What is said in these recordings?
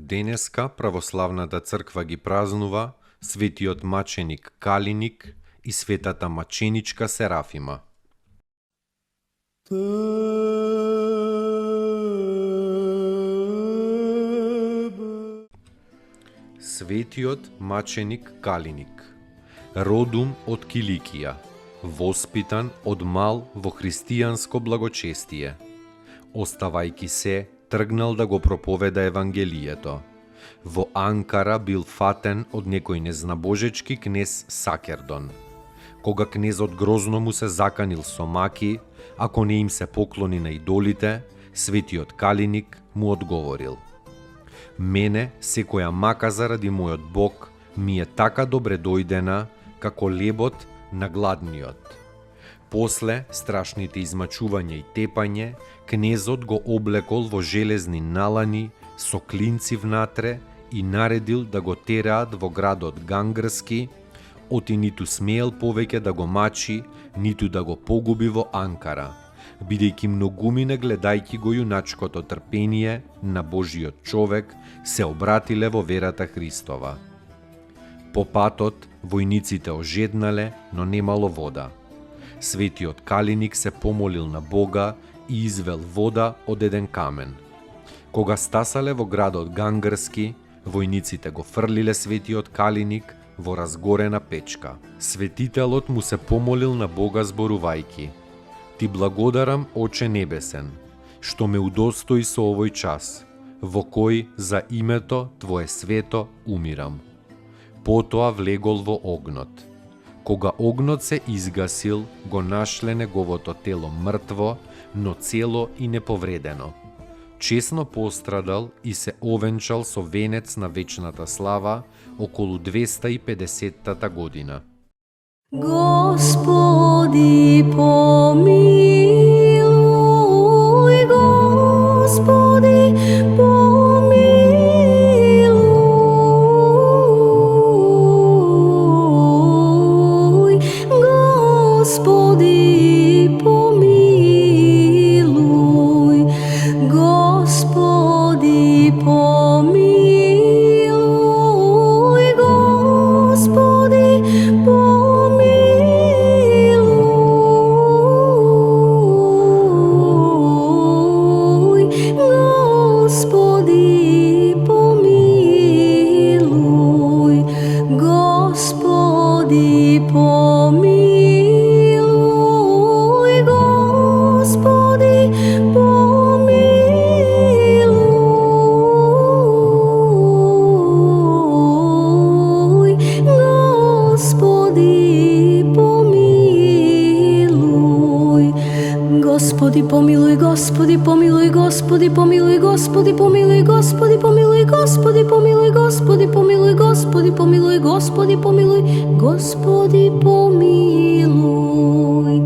Денеска православната црква ги празнува светиот маченик Калиник и светата маченичка Серафима. Светиот маченик Калиник, родум од Киликија, воспитан од мал во христијанско благочестие, оставајќи се, тргнал да го проповеда Евангелието. Во Анкара бил фатен од некој незнабожечки кнез Сакердон. Кога кнезот грозно му се заканил со маки, ако не им се поклони на идолите, светиот Калиник му одговорил: мене секоја мака заради мојот Бог ми е така добре дојдена, како лебот на гладниот. После страшните измачување и тепање, кнезот го облекол во железни налани со клинци внатре и наредил да го тераат во градот Гангрски, оти ниту смеел повеќе да го мачи, ниту да го погуби во Анкара, бидејќи многумине гледајќи го јуначкото трпение на Божиот човек, се обратиле во верата Христова. По патот, војниците ожеднале, но немало вода. Светиот Калиник се помолил на Бога и извел вода од еден камен. Кога стасале во градот Гангрски, војниците го фрлиле светиот Калиник во разгорена печка. Светителот му се помолил на Бога зборувајќи: Ти благодарам, Оче Небесен, што ме удостои со овој час, во кој за името Твое свето умирам. Потоа влегол во огнот. Кога огнот се изгасил, го нашле неговото тело мртво, но цело и неповредено. Чесно пострадал и се овенчал со венец на вечната слава околу 250-та година. Господи, помилуј, Господи, помилуј, Господи, помилуј, Господи, помилуј, Господи, помилуј, Господи, помилуј, Господи, помилуј, Господи, помилуј, Господи, помилуј. Господи, помилуј, Господи, помилуј, Господи, помилуј, Господи, помилуј, Господи, помилуј, Господи, помилуј, Господи, помилуј, Господи, помилуј, Господи, помилуј.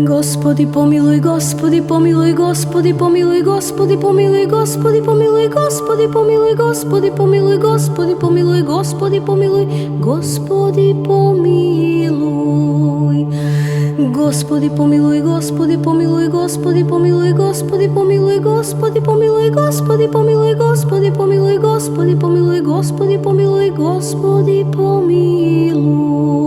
Господи, помилуј, Господи, помилуј, Господи, помилуј, Господи, помилуј, Господи, помилуј, Господи, помилуј, Господи, помилуј, Господи, помилуј, Господи, помилуј, Господи, помилуј. Господи, помилуј, Господи, помилуј, Господи, помилуј, Господи, помилуј, Господи, помилуј, Господи, помилуј, Господи, помилуј, Господи, помилуј, Господи, помилуј, Господи, помилуј. Господи, помилуј, Господи, помилуј, Господи, помилуј, Господи, помилуј, Господи, помилуј.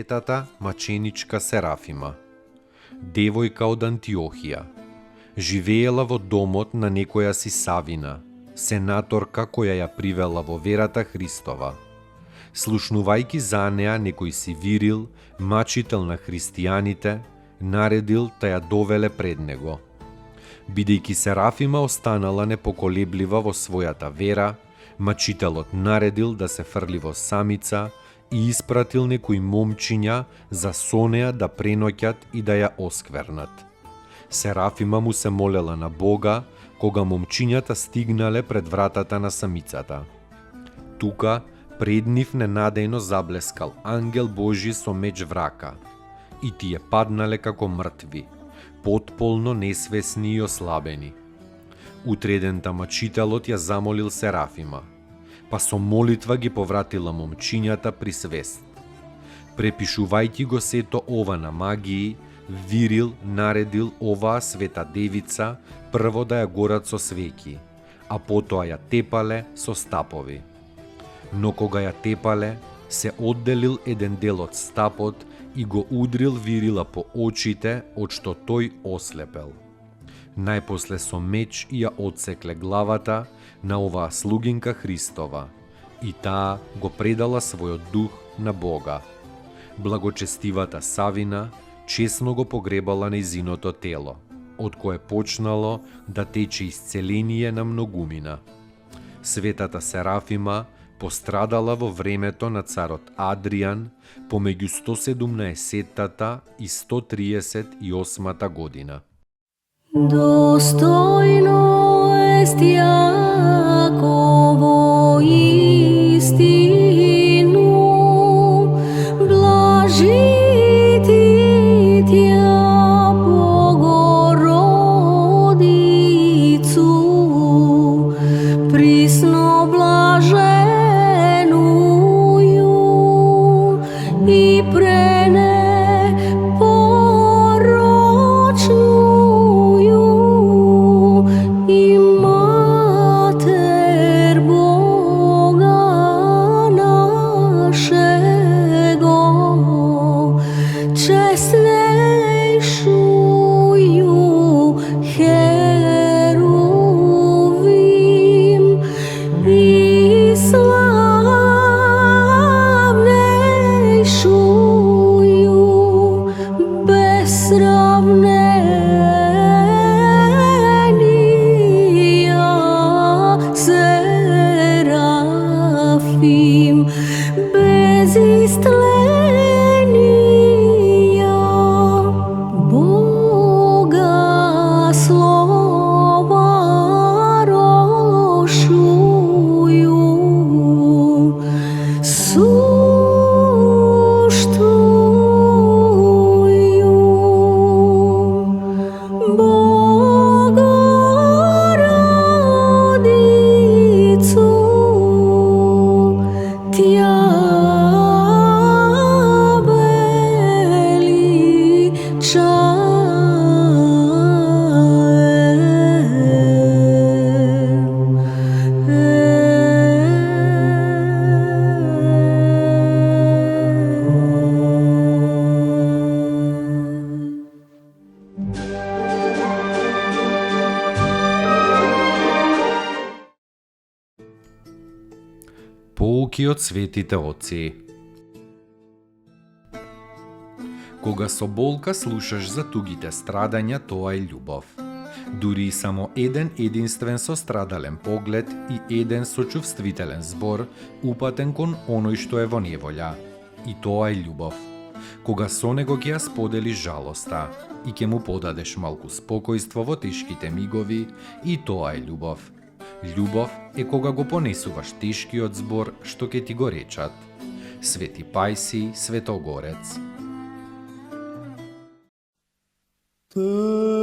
Светата маченичка Серафима, девојка од Антиохија, живеела во домот на некоја си Савина, сенаторка која ја привела во верата Христова. Слушнувајќи за неа, некој си Вирил, мачител на христијаните, наредил та ја довеле пред него. Бидејќи Серафима останала непоколеблива во својата вера, мачителот наредил да се фрли во самица и испратил некои момчиња за со неа да преноќат и да ја осквернат. Серафима му се молела на Бога кога момчињата стигнале пред вратата на самицата. Тука пред нив ненадејно заблескал ангел Божи со меч в рака и тие паднале како мртви, потполно несвесни и ослабени. Утредента мачителот ја замолил Серафима, па со молитва ги повратила момчињата при свест. Препишувајќи го сето ова на магии, Вирил наредил оваа света девица прво да ја горат со свеќи, а потоа ја тепале со стапови. Но кога ја тепале, се одделил еден дел од стапот и го удрил Вирила по очите, од што тој ослепел. Најпосле со меч ја одсекле главата на оваа слугинка Христова и таа го предала својот дух на Бога. Благочестивата Савина чесно го погребала нејзиното тело, од кое почнало да тече исцеление на многумина. Светата Серафима пострадала во времето на царот Адријан помеѓу 117-та и 138-та година. Достойно est Јаково истину, блажити Тја Богородицу, присно блаженују и Поуки од светите отци. Кога со болка слушаш за тугите страдања, тоа е љубов. Дури и само еден единствен сострадален поглед и еден сочувствителен збор упатен кон оној што е во неволја. И тоа е љубов. Кога со него ќе ја споделиш жалоста и ќе му подадеш малку спокојство во тешките мигови, и тоа е љубов. Љубов е кога го понесуваш тешкиот збор што ќе ти го речат. Sveti Pajsij Svetogorec. Te